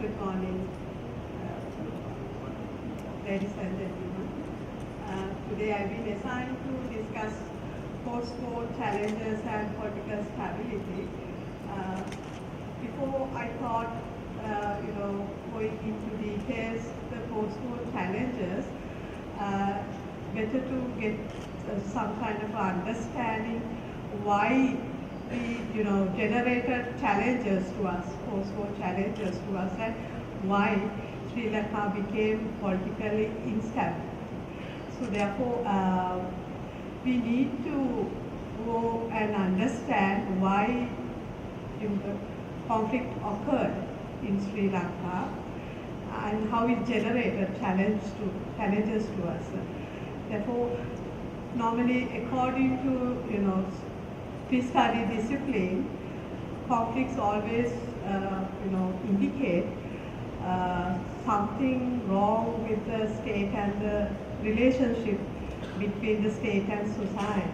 Good morning, ladies and gentlemen. Today I've been assigned to discuss post-war challenges and political stability. Uh, Before I thought, going into details the post-war challenges, better to get some kind of understanding why the generated challenges to us, post-war challenges to us, and why Sri Lanka became politically instable. So therefore, we need to go and understand why the conflict occurred in Sri Lanka and how it generated challenges to us. Therefore, normally according to peace study discipline, conflicts always indicate something wrong with the state and the relationship between the state and society.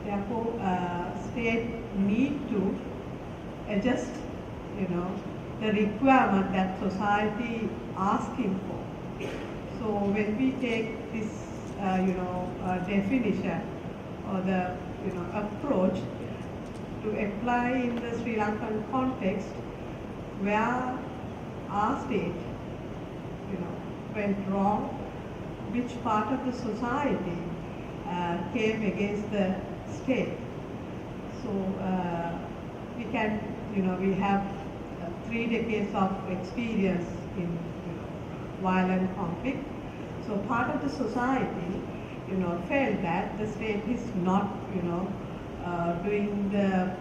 Therefore, state need to adjust the requirement that society asking for. So when we take this definition or the approach to apply in the Sri Lankan context, where our state went wrong, which part of the society came against the state. So we have 3 decades of experience in violent conflict. So part of the society felt that the state is not doing the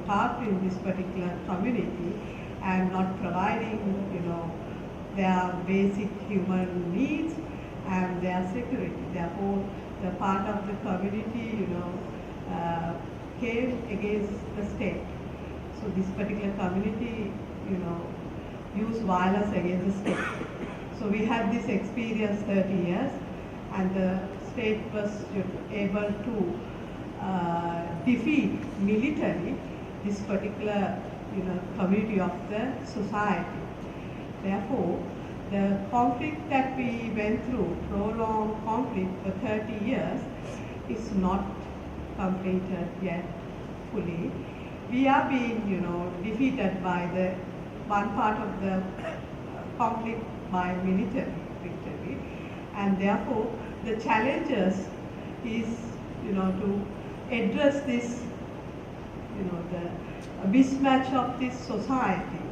part in this particular community and not providing their basic human needs and their security. Therefore, the part of the community came against the state. So this particular community used violence against the state. So we had this experience 30 years, and the state was able to defeat militarily this particular community of the society. Therefore, the conflict that we went through, prolonged conflict for 30 years, is not completed yet fully. We are being defeated by the one part of the conflict by military victory, and therefore the challenges is to address this the mismatch of this society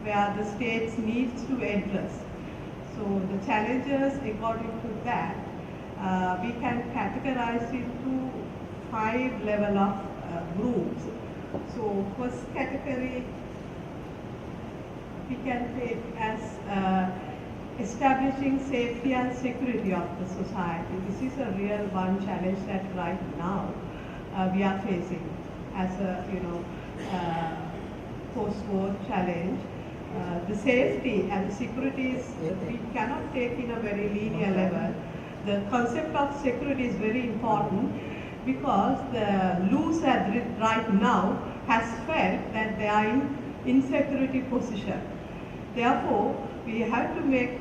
where the states needs to address. So the challenges according to that we can categorize into 5 level of groups. So first category we can take as establishing safety and security of the society. This is a real one challenge that right now we are facing as a post-war challenge. The safety and the security is we cannot take in a very linear level. The concept of security is very important because the loser right now has felt that they are in insecurity position. Therefore, we have to make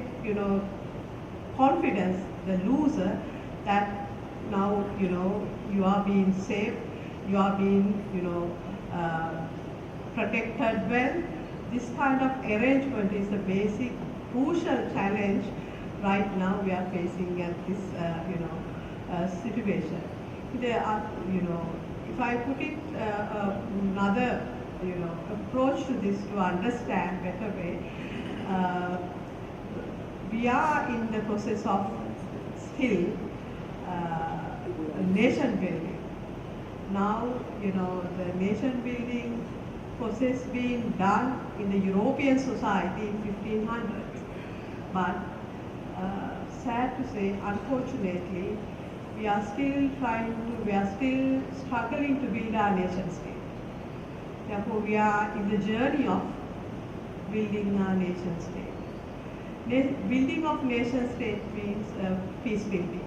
confidence the loser that now you are being safe, you are being protected well. This kind of arrangement is a basic crucial challenge right now we are facing at this situation. There are if I put it another approach to this to understand better way, we are in the process of still nation building. Now the nation building process being done in the European society in 1500s, but sad to say, unfortunately, we are still struggling to build our nation state. Therefore, we are in the journey of building our nation state. Building of nation state means peace building,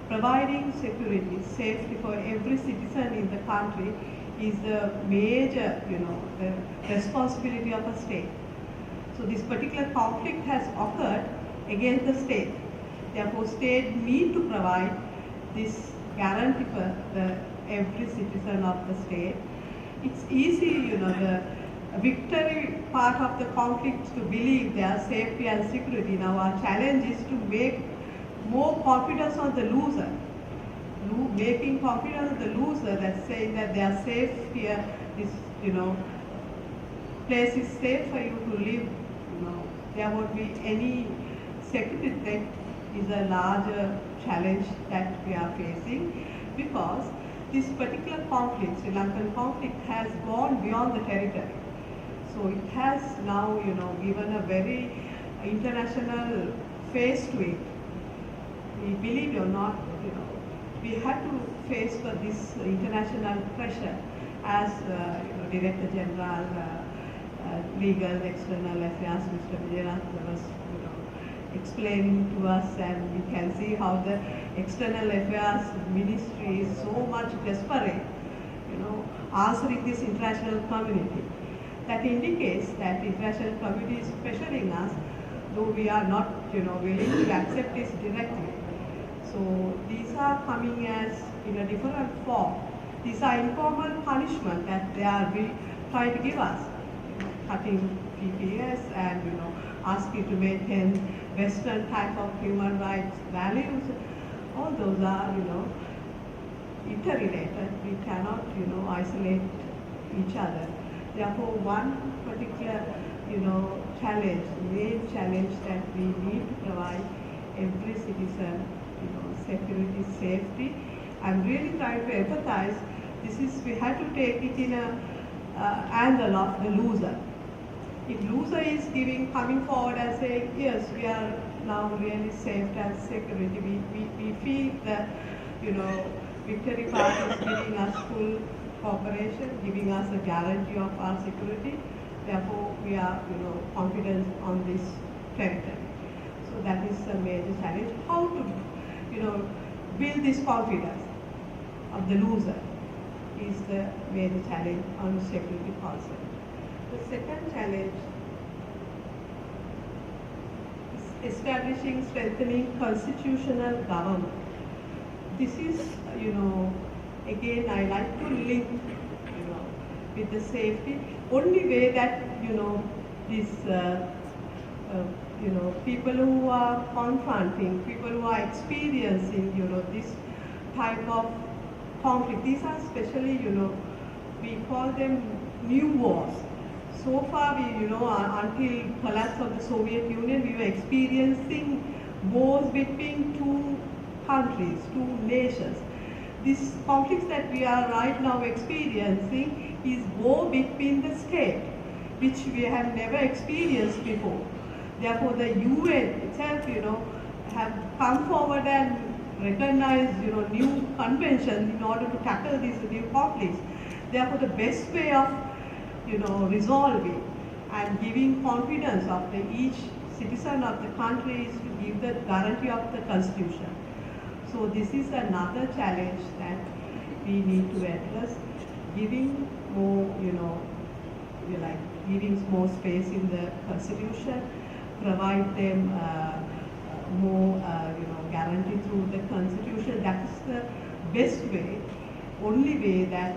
providing security, safety for every citizen in the country is the major, the responsibility of a state. So this particular conflict has occurred against the state. Therefore, state need to provide this guarantee for every citizen of the state. It's easy, the victory part of the conflict to believe their safety and security. Now our challenge is to make more confidence on the loser. Making confidence on the loser, that saying that they are safe here, this, place is safe for you to live. There won't be any security threat is a larger challenge that we are facing, because this particular conflict, Sri Lankan conflict, has gone beyond the territory. So it has now, given a very international face to it. We believe it or not, we had to face for this international pressure as Director General, Legal External Affairs, Mr. Vijayaraghavan was explaining to us, and we can see how the External Affairs Ministry is so much desperate, answering this international community. That indicates that the international community is pressuring us, though we are not, willing to accept this directly. So these are coming as in a different form. These are informal punishment that they are trying to give us, cutting PPS and asking to maintain Western type of human rights values. All those are interrelated. We cannot isolate each other. Therefore, one particular challenge, main challenge that we need to provide every citizen security, safety. I'm really trying to empathize. We have to take it in a angle of the loser. If loser is coming forward and saying, yes, we are now really safe and security, we feel that, victory party is giving us full cooperation, giving us a guarantee of our security. Therefore, we are, confident on this territory. So that is a major challenge. How to, build this confidence of the loser is the major challenge on security concept. The second challenge is establishing, strengthening constitutional government. This is, again, I like to link, with the safety. Only way that, this, people who are confronting, people who are experiencing, this type of conflict. These are especially, we call them new wars. So far, we, until collapse of the Soviet Union, we were experiencing wars between two countries, two nations. These conflicts that we are right now experiencing is war between the state, which we have never experienced before. Therefore, the UN itself, have come forward and recognized, new conventions in order to tackle these new conflicts. Therefore, the best way of, resolving and giving confidence of each citizen of the country is to give the guarantee of the constitution. So this is another challenge that we need to address, giving more, giving more space in the constitution, provide them more, guarantee through the constitution. That is the best way, only way that,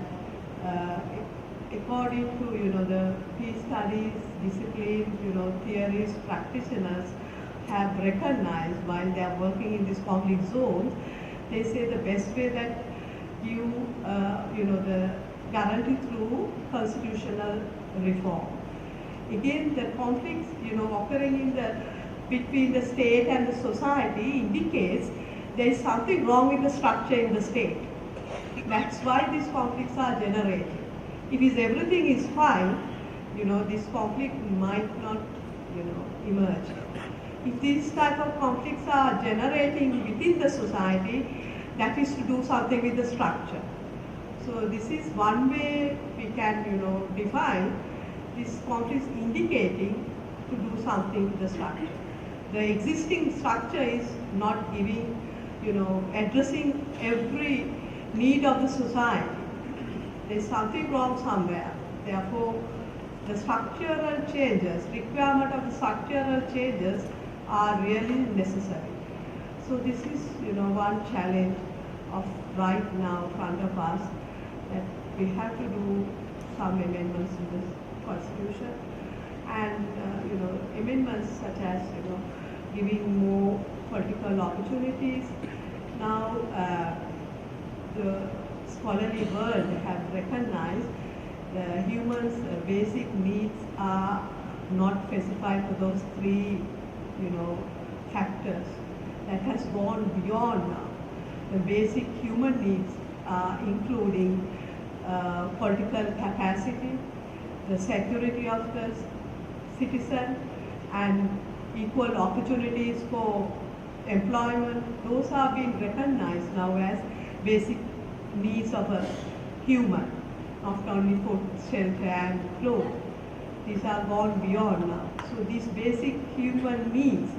according to the peace studies, discipline, theories, practitioners have recognized while they are working in these conflict zones. They say the best way that you, the guarantee through constitutional reform. Again, the conflicts, occurring between the state and the society indicates there is something wrong with the structure in the state. That's why these conflicts are generated. If everything is fine, this conflict might not, emerge. If these type of conflicts are generating within the society, that is to do something with the structure. So this is one way we can, define this conflict indicating to do something with the structure. The existing structure is not giving, addressing every need of the society. there's something wrong somewhere. Therefore, the structural changes, requirement of the structural changes are really necessary. So this is, one challenge of right now front of us, that we have to do some amendments in this constitution, and amendments such as giving more political opportunities. Now the scholarly world have recognized the humans' basic needs are not specified for those three, factors. That has gone beyond now. The basic human needs are including political capacity, the security of the citizen, and equal opportunities for employment. Those are being recognized now as basic needs of a human, not only food, shelter, and clothes. These are gone beyond now. So these basic human needs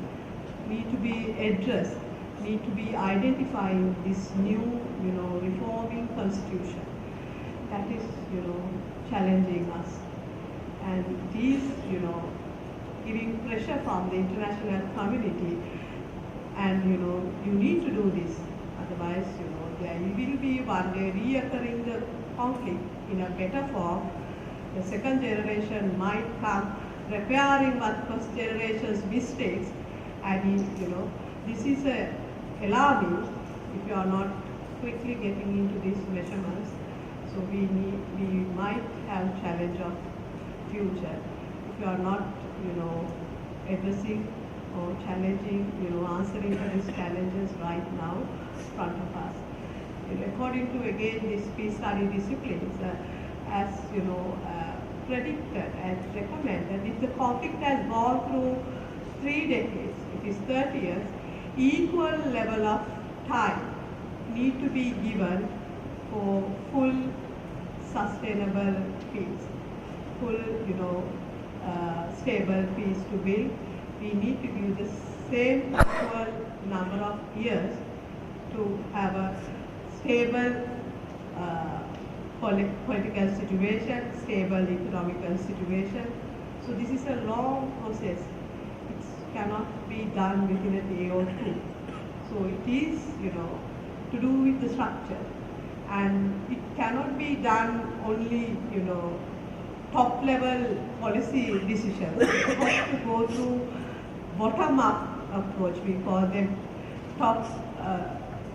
need to be addressed, need to be identified in this new, reforming constitution. That is, challenging us. And it is, giving pressure from the international community. And, you need to do this. Otherwise, there will be one day reoccurring the conflict in a better form. The second generation might come repairing what first generation's mistakes, and this is alarming if you are not quickly getting into these measurements. So we might have challenge of future if you are not addressing or challenging, answering to these challenges right now in front of us. According to again these peace study disciplines, as predicted and recommended, if the conflict has gone through 3 decades, it is 30 years, equal level of time need to be given for full sustainable peace, full stable peace to build. We need to give the same equal number of years to have a stable political situation, stable economical situation. So this is a long process. It cannot be done within a day or two. So it is, to do with the structure. And it cannot be done only, top level policy decisions. It has to go through bottom-up approach. We call them top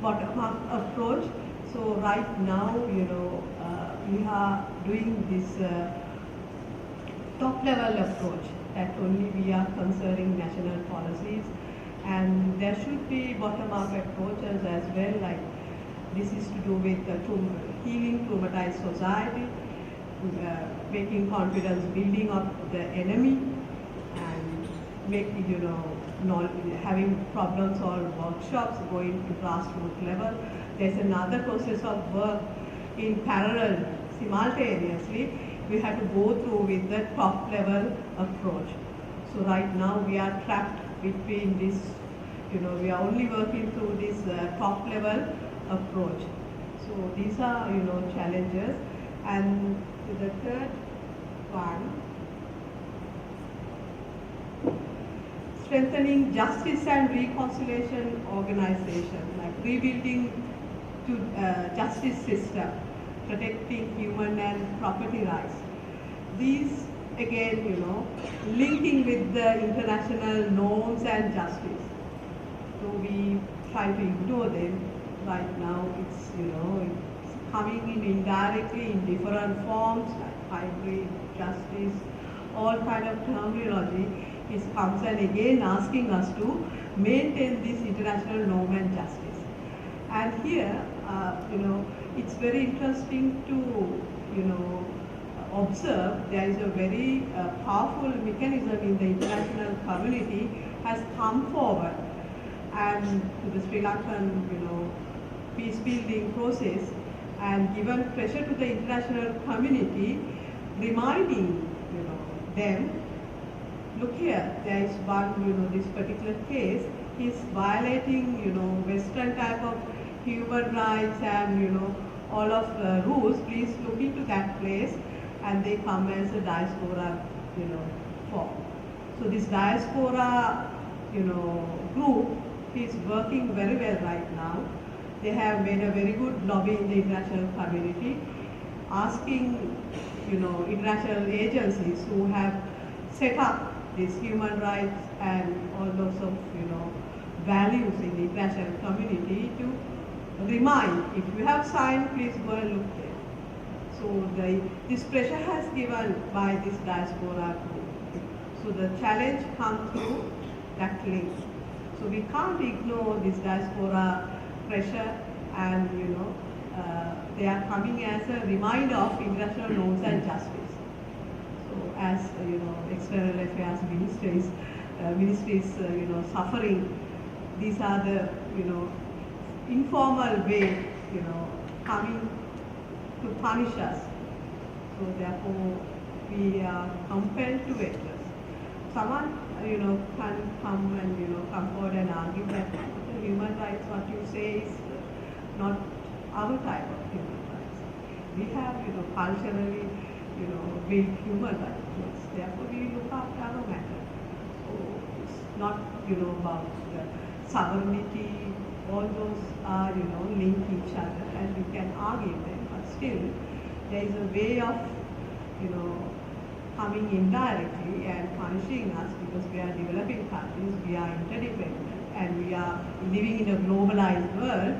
bottom-up approach. So right now, we are doing this top-level approach, that only we are concerning national policies, and there should be bottom-up approaches as well. Like this is to do with healing traumatized society, making confidence building of the enemy, and making having problem solved workshops going to grassroots level. There's another process of work in parallel, simultaneously. We have to go through with the top level approach. So right now we are trapped between this, we are only working through this top level approach. So these are, challenges. And the third one, strengthening justice and reconciliation organization, like rebuilding to justice system, protecting human and property rights. These again, linking with the international norms and justice. So we try to ignore them. Right now it's, it's coming in indirectly in different forms, like hybrid justice, all kind of terminology. It comes and again asking us to maintain this international norm and justice. And here, it's very interesting to, observe there is a very powerful mechanism in the international community has come forward and to the Sri Lankan, peace building process, and given pressure to the international community, reminding, them, look here, there is one, this particular case is violating, Western type of human rights and, all of rules, please look into that place, and they come as a diaspora, form. So this diaspora, group is working very well right now. They have made a very good lobby in the international community, asking, international agencies who have set up these human rights and all those of, values in the international community to remind, if you have signed, please go and look there. So this pressure has given by this diaspora group. So the challenge comes through that link. So we can't ignore this diaspora pressure, and they are coming as a reminder of international norms and justice. So as external affairs ministries, suffering, these are the informal way coming to punish us. So therefore we are compelled to address. Someone can come and come forward and argue that human rights, what you say is not our type of human rights. We have culturally built human rights. Therefore we look after our matter. So it's not about the sovereignty. All those are link each other, and we can argue them. But still, there is a way of coming indirectly and punishing us, because we are developing countries, we are interdependent, and we are living in a globalized world.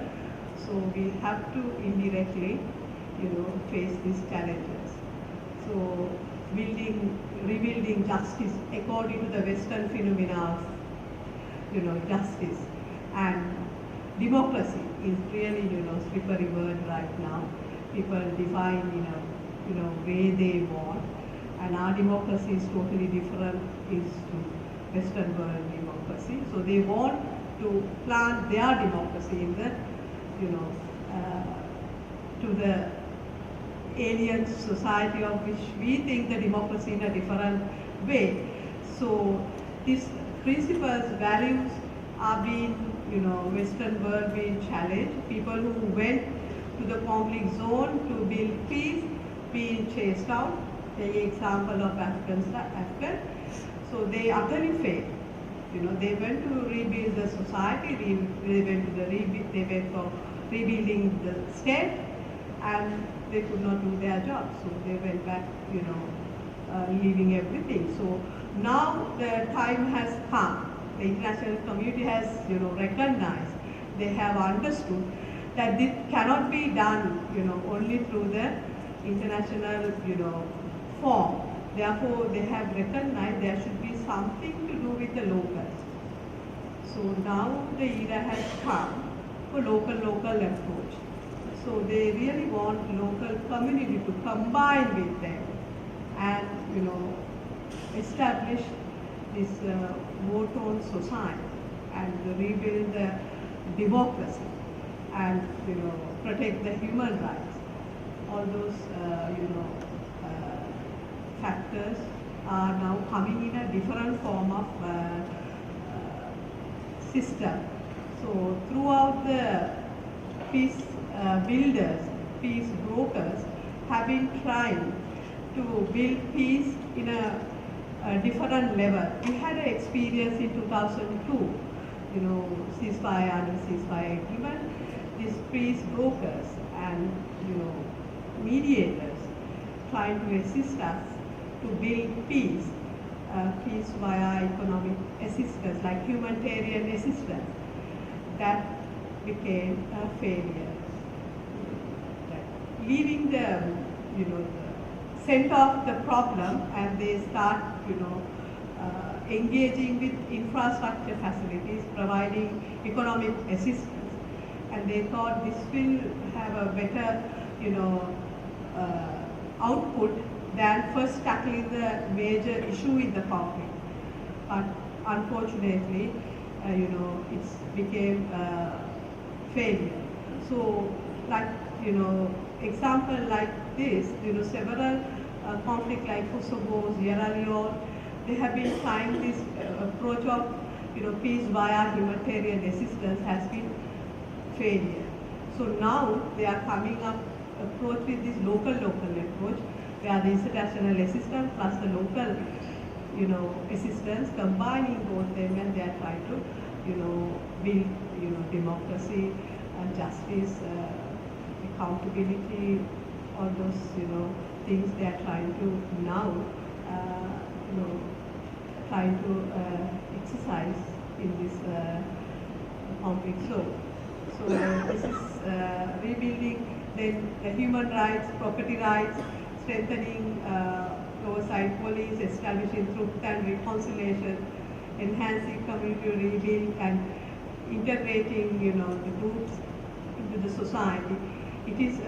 So we have to indirectly, face these challenges. So rebuilding justice according to the Western phenomena of, justice and democracy is really, slippery word right now. People define in a way they want, and our democracy is totally different is to Western world democracy. So they want to plant their democracy in the, to the alien society of which we think the democracy in a different way. So these principles, values are being, Western world being challenged. People who went to the conflict zone to build peace being chased out. The example of Afghan. So they utterly failed. They went to rebuild the society. They went for rebuilding the state, and they could not do their job. So they went back, leaving everything. So now the time has come. The international community has, recognized, they have understood that this cannot be done, only through the international, form. Therefore, they have recognized there should be something to do with the locals. So now the era has come for local approach. So they really want local community to combine with them and, establish this war-torn society and rebuild the democracy and, protect the human rights. All those, factors are now coming in a different form of system. So throughout the peace builders, peace brokers have been trying to build peace in a different level. We had an experience in 2002, ceasefire and ceasefire agreement. These peace brokers and mediators trying to assist us to build peace, peace via economic assistance, like humanitarian assistance. That became a failure. Leaving the, the center of the problem, and they start, engaging with infrastructure facilities, providing economic assistance. And they thought this will have a better, output than first tackling the major issue in the conflict. But unfortunately, it became a failure. So, like, example like this, several conflicts like Kosovo, Sierra Leone, they have been trying this approach of, peace via humanitarian assistance has been failure. So now they are coming up approach with this local approach, where the international assistance plus the local, assistance, combining both them, and they are trying to, build, democracy and justice, accountability, all those, things they are trying to now, you know, trying to exercise in this conflict zone. So this is rebuilding then the human rights, property rights, strengthening oversight police, establishing truth and reconciliation, enhancing community rebuilding, and integrating, the groups into the society. It is,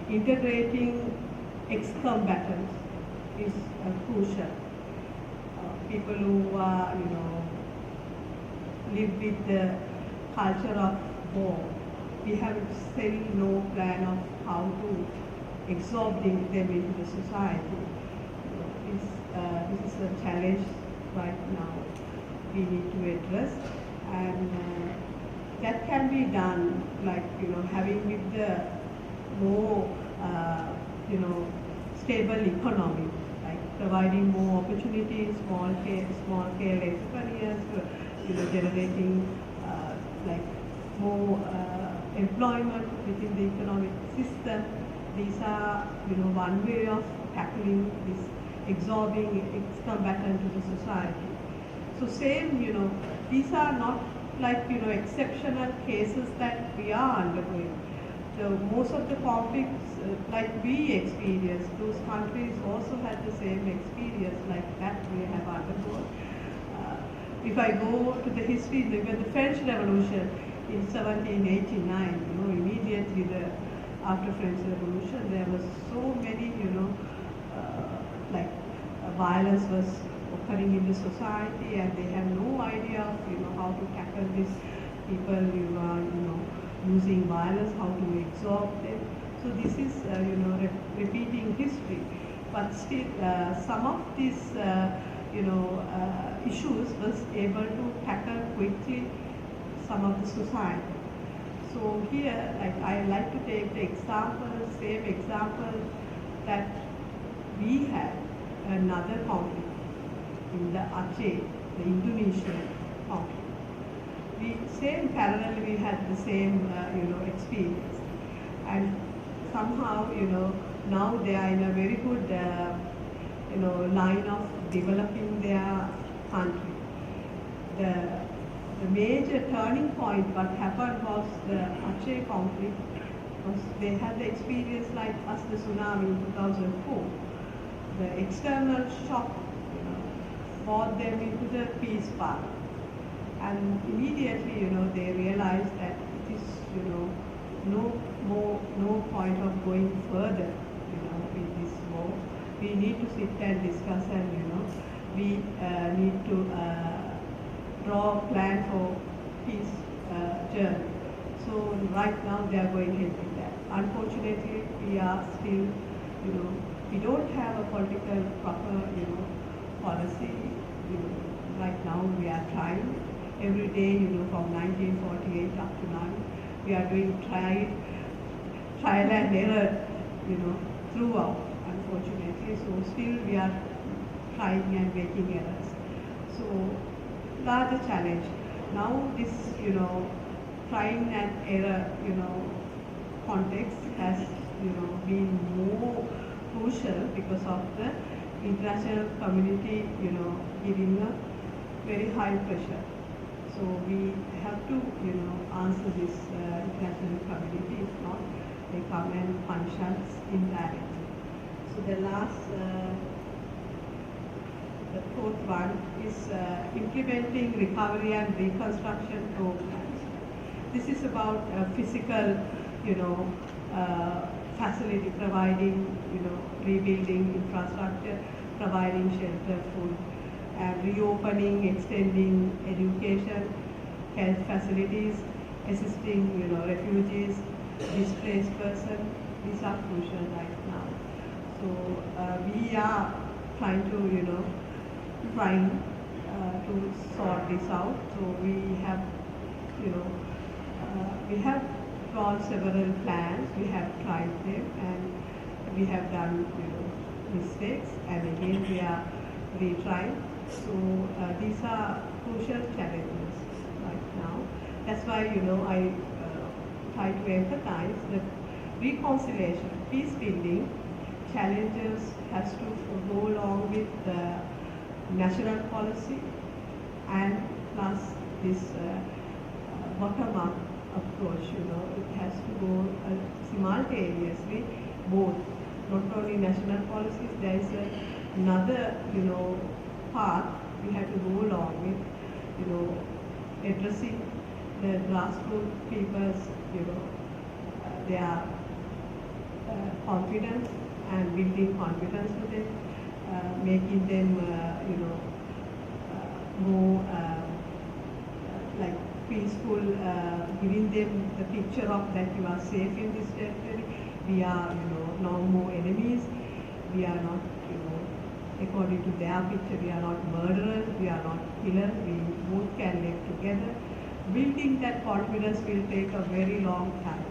integrating ex-combatants is crucial. People who are, live with the culture of war. We have still no plan of how to absorb them into the society. This is a challenge right now we need to address, and that can be done like, having with the more, stable economy, like providing more opportunities, small scale entrepreneurs, generating like more employment within the economic system. These are, one way of tackling this absorbing ex-combatant to the society. So same, these are not like, exceptional cases that we are undergoing. So most of the conflicts like we experienced, those countries also had the same experience like that we have undergone. If I go to the history, even the French Revolution in 1789, immediately after French Revolution, there was so many, violence was occurring in the society, and they have no idea of, how to tackle this. People, using violence, how to absorb them. So this is, repeating history. But still, some of these, issues was able to tackle quickly some of the society. So here, like I like to take the same example that we had another conflict in the Aceh, the Indonesian conflict. Same parallel, we had the same, experience. And somehow, now they are in a very good, line of developing their country. The major turning point, what happened was the Aceh conflict, was they had the experience like us, the tsunami in 2004. The external shock, brought them into the peace path. And immediately, they realized that it is, no point of going further, with this war. We need to sit and discuss, and, we need to draw a plan for peace journey. So right now they are going ahead with that. Unfortunately, we are still, we don't have a political proper, policy. Right now we are trying. Every day, from 1948 up to now, we are doing trial and error, throughout, unfortunately. So still we are trying and making errors. So larger challenge. Now this, trying and error, context has, been more crucial because of the international community, giving a very high pressure. So we have to, answer this international community. If not, they come and punish us indirectly. So the last, the fourth one is implementing recovery and reconstruction programs. This is about physical, facility, providing, rebuilding infrastructure, providing shelter, food, and reopening, extending education, health facilities, assisting, refugees, displaced persons. These are crucial right now. So we are trying to, to sort this out. So we have, we have drawn several plans, we have tried them, and we have done, mistakes, and again we are retrying. So these are crucial challenges right now. That's why, I try to emphasize that reconciliation, peace building challenges has to go along with the national policy and plus this bottom-up approach. It has to go simultaneously, both, not only national policies. There is another, path we have to go along with, addressing the grassroots people's, their confidence and building confidence with them, making them, more like peaceful, giving them the picture of that you are safe in this territory. We are, no more enemies. We are not, according to their picture, we are not murderers. We are not killers. We both can live together. Building that confidence will take a very long time.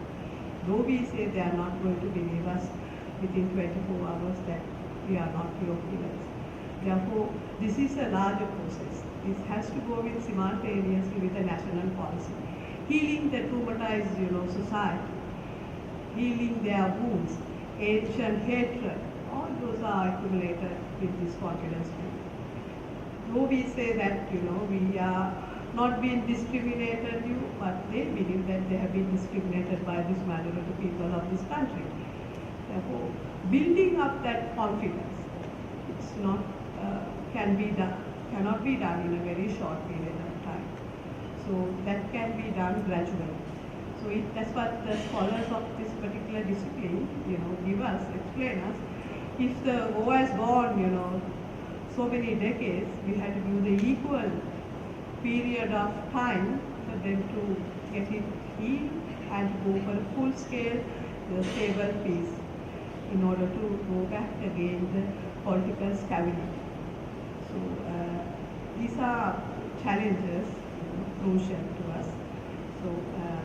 Though we say they are not going to believe us within 24 hours that we are not your killers. Therefore, this is a larger process. This has to go with simultaneously with the national policy. Healing the traumatized, society, healing their wounds, ancient hatred, all those are accumulated with this confidence building. Though we say that, we are not being discriminated, but they believe that they have been discriminated by this majority people of this country. Therefore, building up that confidence, it's not, cannot be done in a very short period of time. So that can be done gradually. So that's what the scholars of this particular discipline, give us, explain us. If the war has gone, so many decades, we had to give the equal period of time for them to get it healed and go for a full scale, stable peace in order to go back again the political stability. So these are challenges crucial to us. So